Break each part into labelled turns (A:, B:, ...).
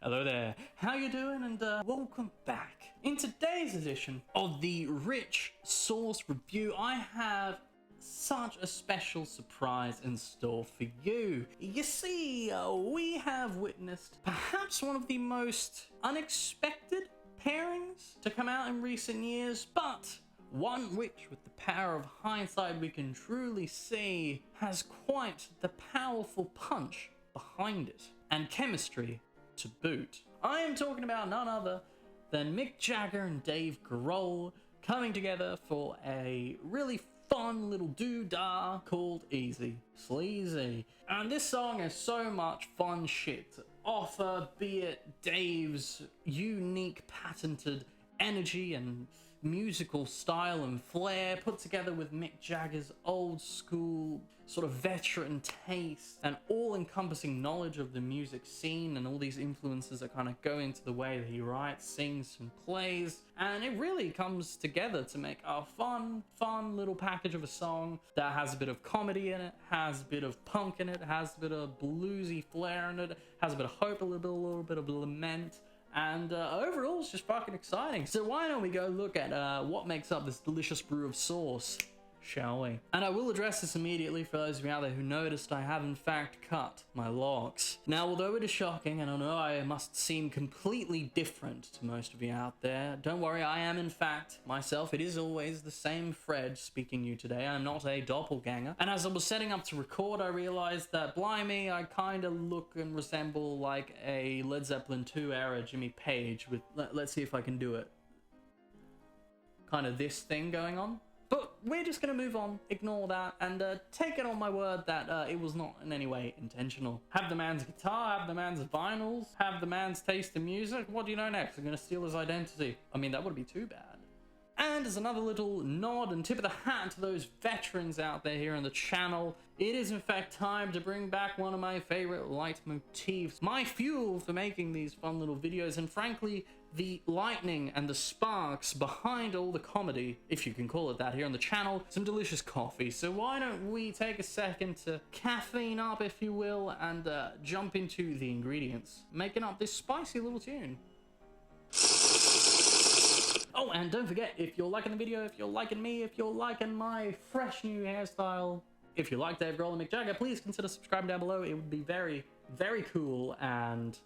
A: Hello there, how you doing, and welcome back. In today's edition of the Rich Sauce Review, I have such a special surprise in store for you. You see, we have witnessed perhaps one of the most unexpected pairings to come out in recent years, but one which, with the power of hindsight, we can truly see has quite the powerful punch behind it, and chemistry to boot. I am talking about none other than Mick Jagger and Dave Grohl coming together for a really fun little doo-dah called Easy Sleazy. And this song has so much fun shit to offer, be it Dave's unique patented energy and musical style and flair put together with Mick Jagger's old school sort of veteran taste and all-encompassing knowledge of the music scene and all these influences that kind of go into the way that he writes, sings and plays, and it really comes together to make a fun little package of a song that has a bit of comedy in it, has a bit of punk in it, has a bit of bluesy flair in it, has a bit of hope, a little bit of lament. And overall, it's just fucking exciting. So why don't we go look at what makes up this delicious brew of sauce, shall we? And I will address this immediately for those of you out there who noticed I have in fact cut my locks. Now, although it is shocking, and I know I must seem completely different to most of you out there, don't worry, I am in fact myself. It is always the same Fred speaking to you today. I'm not a doppelganger. And as I was setting up to record, I realized that, blimey, I kind of look and resemble like a Led Zeppelin 2 era Jimmy Page with, let's see if I can do it, kind of this thing going on. But we're just going to move on, ignore that, and take it on my word that it was not in any way intentional. Have the man's guitar, have the man's vinyls, have the man's taste in music. What do you know next? I'm going to steal his identity. I mean, that wouldn't be too bad. And as another little nod and tip of the hat to those veterans out there here on the channel, it is in fact time to bring back one of my favorite leitmotifs, my fuel for making these fun little videos, and frankly, the lightning and the sparks behind all the comedy, if you can call it that, here on the channel, some delicious coffee. So why don't we take a second to caffeine up, if you will, and jump into the ingredients, making up this spicy little tune. Oh, and don't forget, if you're liking the video, if you're liking me, if you're liking my fresh new hairstyle, if you like Dave Grohl and Mick Jagger, please consider subscribing down below. It would be very, very cool, and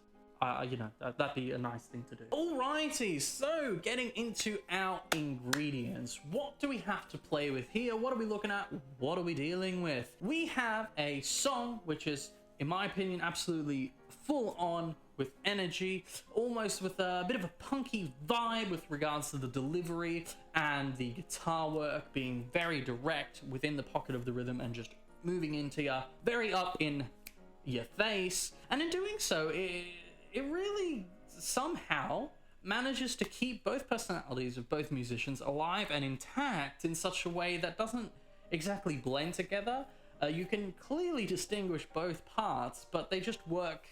A: you know, that'd be a nice thing to do. Alrighty, so getting into our ingredients. What do we have to play with here? What are we looking at? What are we dealing with? We have a song which is, in my opinion, absolutely full on with energy, almost with a bit of a punky vibe with regards to the delivery and the guitar work being very direct within the pocket of the rhythm and just moving into you, very up in your face. And in doing so, it really somehow manages to keep both personalities of both musicians alive and intact in such a way that doesn't exactly blend together. You can clearly distinguish both parts, but they just work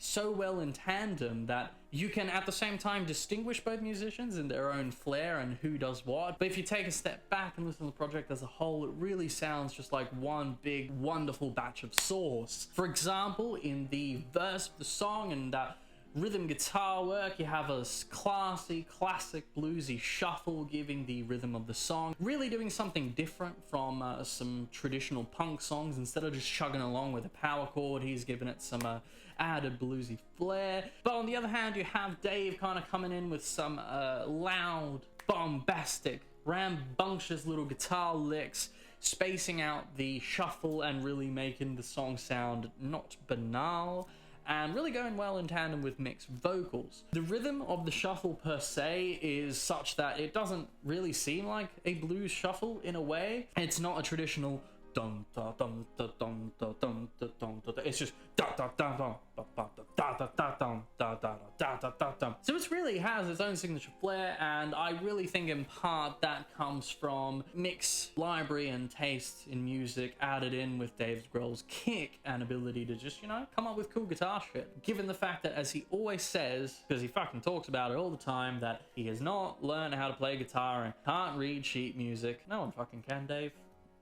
A: so well in tandem that you can at the same time distinguish both musicians in their own flair and who does what. But if you take a step back and listen to the project as a whole, it really sounds just like one big wonderful batch of sauce. For example, in the verse of the song and that rhythm guitar work, you have a classy, classic bluesy shuffle giving the rhythm of the song, really doing something different from some traditional punk songs. Instead of just chugging along with a power chord, he's giving it some added bluesy flair. But on the other hand, you have Dave kind of coming in with some loud, bombastic, rambunctious little guitar licks, spacing out the shuffle and really making the song sound not banal, and really going well in tandem with Mick's vocals. The rhythm of the shuffle per se is such that it doesn't really seem like a blues shuffle in a way. It's not a traditional dum da dum da dum da dum da dum da. It's just da da da dum da da da da da dum da da da da da dum. So it really has its own signature flair, and I really think in part that comes from Mick's library and taste in music added in with Dave Grohl's kick and ability to just, you know, come up with cool guitar shit. Given the fact that, as he always says, because he fucking talks about it all the time, that he has not learned how to play guitar and can't read sheet music. No one fucking can, Dave.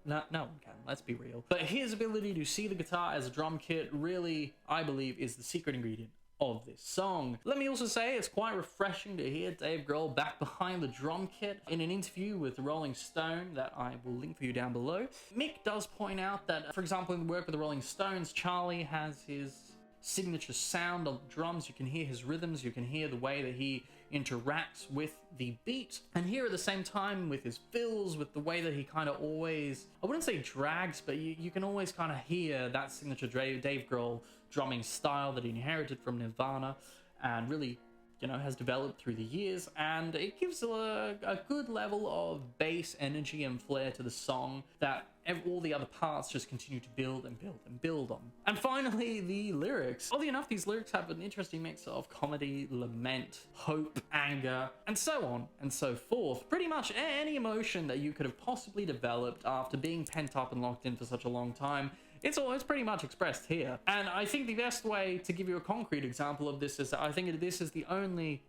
A: No one can, let's be real. But his ability to see the guitar as a drum kit really, I believe, is the secret ingredient of this song. Let me also say it's quite refreshing to hear Dave Grohl back behind the drum kit. In an interview with Rolling Stone that I will link for you down below, Mick does point out that, for example, in the work with the Rolling Stones, Charlie has his signature sound on the drums. You can hear his rhythms, you can hear the way that he interacts with the beat, and here at the same time with his fills, with the way that he kind of always, I wouldn't say drags, but you can always kind of hear that signature Dave Grohl drumming style that he inherited from Nirvana and really, you know, has developed through the years, and it gives a good level of bass energy and flair to the song that all the other parts just continue to build and build and build on. And finally, the lyrics. Oddly enough, these lyrics have an interesting mix of comedy, lament, hope, anger, and so on and so forth. Pretty much any emotion that you could have possibly developed after being pent up and locked in for such a long time, it's pretty much expressed here. And I think the best way to give you a concrete example of this is that I think this is the only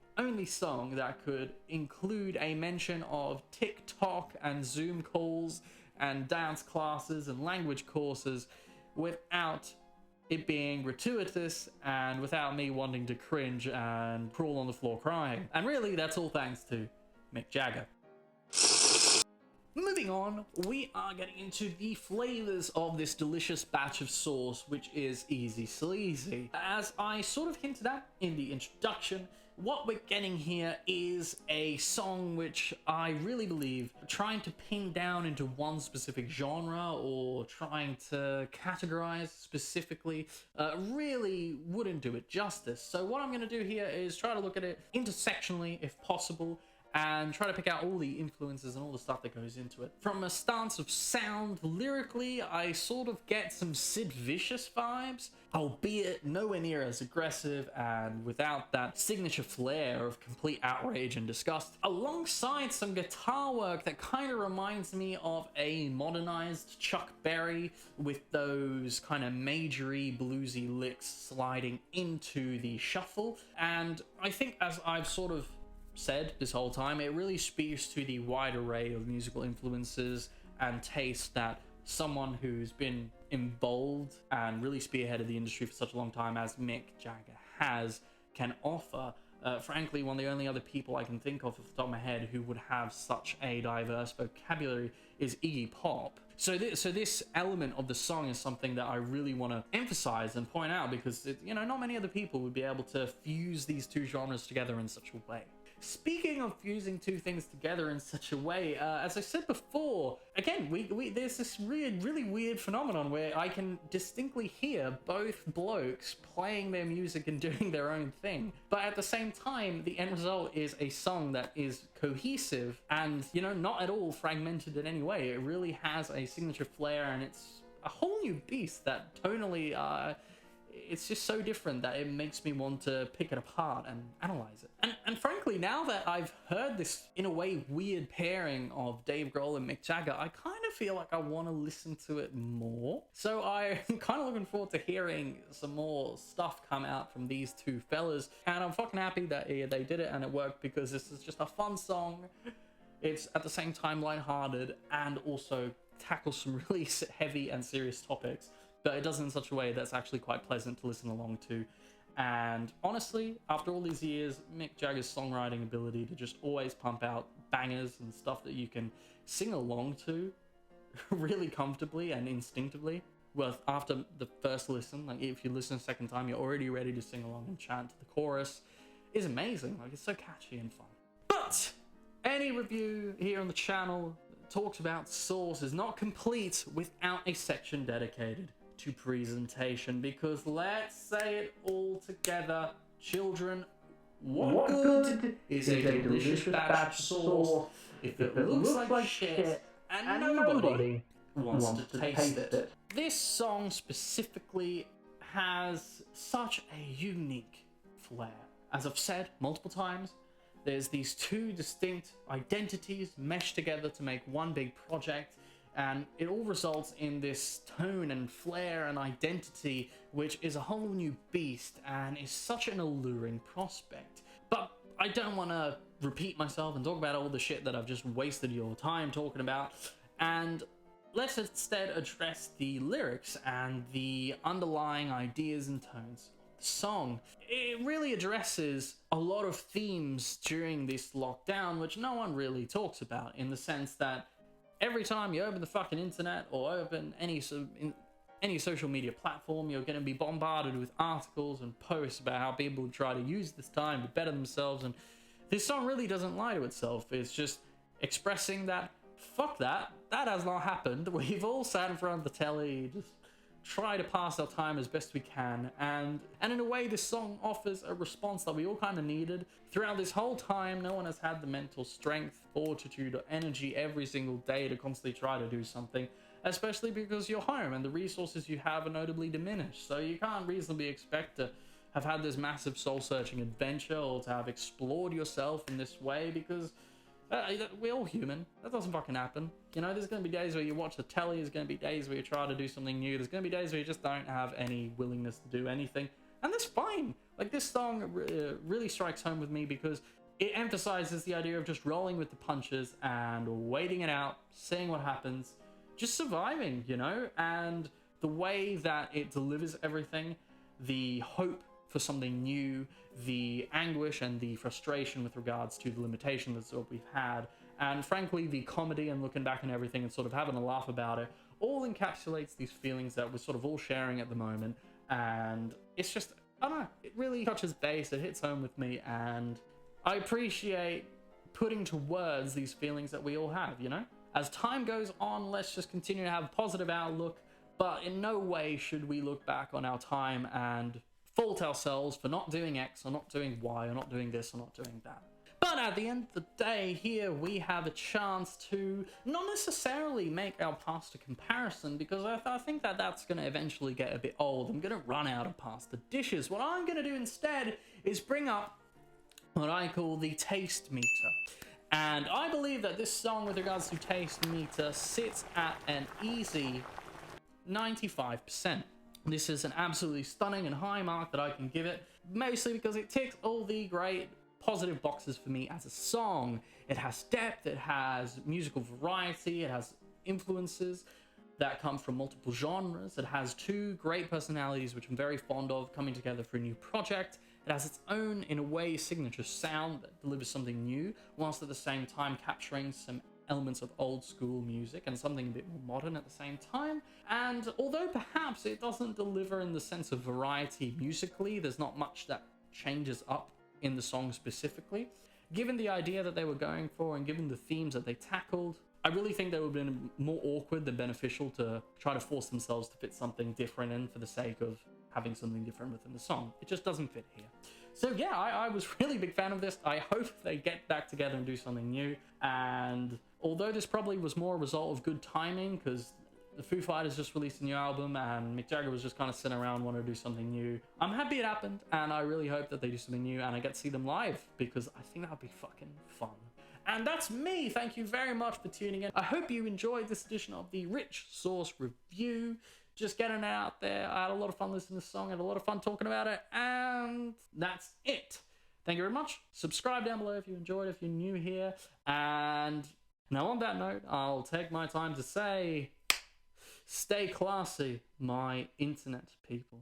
A: song that could include a mention of TikTok and Zoom calls and dance classes and language courses without it being gratuitous and without me wanting to cringe and crawl on the floor crying. And really, that's all thanks to Mick Jagger. Moving on, we are getting into the flavors of this delicious batch of sauce, which is Easy Sleazy. As I sort of hinted at in the introduction, what we're getting here is a song which I really believe trying to pin down into one specific genre or trying to categorize specifically really wouldn't do it justice. So what I'm going to do here is try to look at it intersectionally if possible, and try to pick out all the influences and all the stuff that goes into it. From a stance of sound, lyrically, I sort of get some Sid Vicious vibes, albeit nowhere near as aggressive and without that signature flair of complete outrage and disgust, alongside some guitar work that kind of reminds me of a modernized Chuck Berry with those kind of majory bluesy licks sliding into the shuffle. And I think, as I've sort of said this whole time, it really speaks to the wide array of musical influences and taste that someone who's been involved and really spearheaded the industry for such a long time as Mick Jagger has can offer. Frankly, one of the only other people I can think of off the top of my head who would have such a diverse vocabulary is Iggy Pop. So this element of the song is something that I really want to emphasize and point out, because you know, not many other people would be able to fuse these two genres together in such a way. Speaking of fusing two things together in such a way, as I said before, again, there's this really weird phenomenon where I can distinctly hear both blokes playing their music and doing their own thing, but at the same time, the end result is a song that is cohesive and, you know, not at all fragmented in any way. It really has a signature flair, and it's a whole new beast that tonally, it's just so different that it makes me want to pick it apart and analyze it. And frankly, now that I've heard this, in a way, weird pairing of Dave Grohl and Mick Jagger, I kind of feel like I want to listen to it more. So I'm kind of looking forward to hearing some more stuff come out from these two fellas. And I'm fucking happy that they did it and it worked, because this is just a fun song. It's at the same time lighthearted and also tackles some really heavy and serious topics, but it does it in such a way that's actually quite pleasant to listen along to. And honestly, after all these years, Mick Jagger's songwriting ability to just always pump out bangers and stuff that you can sing along to really comfortably and instinctively, well, after the first listen, like if you listen a second time, you're already ready to sing along and chant to the chorus, is amazing. Like, it's so catchy and fun. But any review here on the channel that talks about Sauce is not complete without a section dedicated to presentation, because let's say it all together, children, what good is a delicious batch of sauce if it looks like shit and nobody wants to taste it? This song specifically has such a unique flair. As I've said multiple times, there's these two distinct identities meshed together to make one big project, and it all results in this tone and flair and identity, which is a whole new beast and is such an alluring prospect. But I don't want to repeat myself and talk about all the shit that I've just wasted your time talking about, and let's instead address the lyrics and the underlying ideas and tones of song. It really addresses a lot of themes during this lockdown, which no one really talks about, in the sense that every time you open the fucking internet or open any social media platform, you're going to be bombarded with articles and posts about how people try to use this time to better themselves. And this song really doesn't lie to itself. It's just expressing that, fuck that has not happened. We've all sat in front of the telly, just try to pass our time as best we can, and in a way this song offers a response that we all kind of needed. Throughout this whole time, no one has had the mental strength, fortitude, or energy every single day to constantly try to do something, especially because you're home and the resources you have are notably diminished. So you can't reasonably expect to have had this massive soul-searching adventure or to have explored yourself in this way, because we're all human. That doesn't fucking happen. You know, there's going to be days where you watch the telly, there's going to be days where you try to do something new, there's going to be days where you just don't have any willingness to do anything, and that's fine. Like, this song really strikes home with me because it emphasizes the idea of just rolling with the punches and waiting it out, seeing what happens, just surviving, you know? And the way that it delivers everything, the hope for something new, the anguish and the frustration with regards to the limitation that's what we've had, and frankly the comedy and looking back on everything and sort of having a laugh about it, all encapsulates these feelings that we're sort of all sharing at the moment. And it's just, I don't know, it really touches base, it hits home with me, and I appreciate putting to words these feelings that we all have, you know? As time goes on, let's just continue to have a positive outlook, but in no way should we look back on our time and fault ourselves for not doing X or not doing Y or not doing this or not doing that. But at the end of the day, here we have a chance to not necessarily make our pasta comparison, because I think that that's going to eventually get a bit old. I'm going to run out of pasta dishes. What I'm going to do instead is bring up what I call the taste meter. And I believe that this song, with regards to taste meter, sits at an easy 95%. This is an absolutely stunning and high mark that I can give it, mostly because it ticks all the great positive boxes for me as a song. It has depth, it has musical variety, it has influences that come from multiple genres, it has two great personalities which I'm very fond of coming together for a new project. It has its own, in a way, signature sound that delivers something new, whilst at the same time capturing some elements of old school music and something a bit more modern at the same time. And although perhaps it doesn't deliver in the sense of variety musically, there's not much that changes up in the song specifically, given the idea that they were going for and given the themes that they tackled, I really think they would have been more awkward than beneficial to try to force themselves to fit something different in for the sake of having something different within the song. It just doesn't fit here. So yeah, I was really a big fan of this. I hope they get back together and do something new. And although this probably was more a result of good timing, because the Foo Fighters just released a new album and Mick Jagger was just kind of sitting around wanting to do something new, I'm happy it happened, and I really hope that they do something new and I get to see them live, because I think that would be fucking fun. And that's me. Thank you very much for tuning in. I hope you enjoyed this edition of the Rich Sauce Review. Just getting it out there. I had a lot of fun listening to the song, I had a lot of fun talking about it, and that's it. Thank you very much. Subscribe down below if you enjoyed, if you're new here. And now on that note, I'll take my time to say, stay classy, my internet people.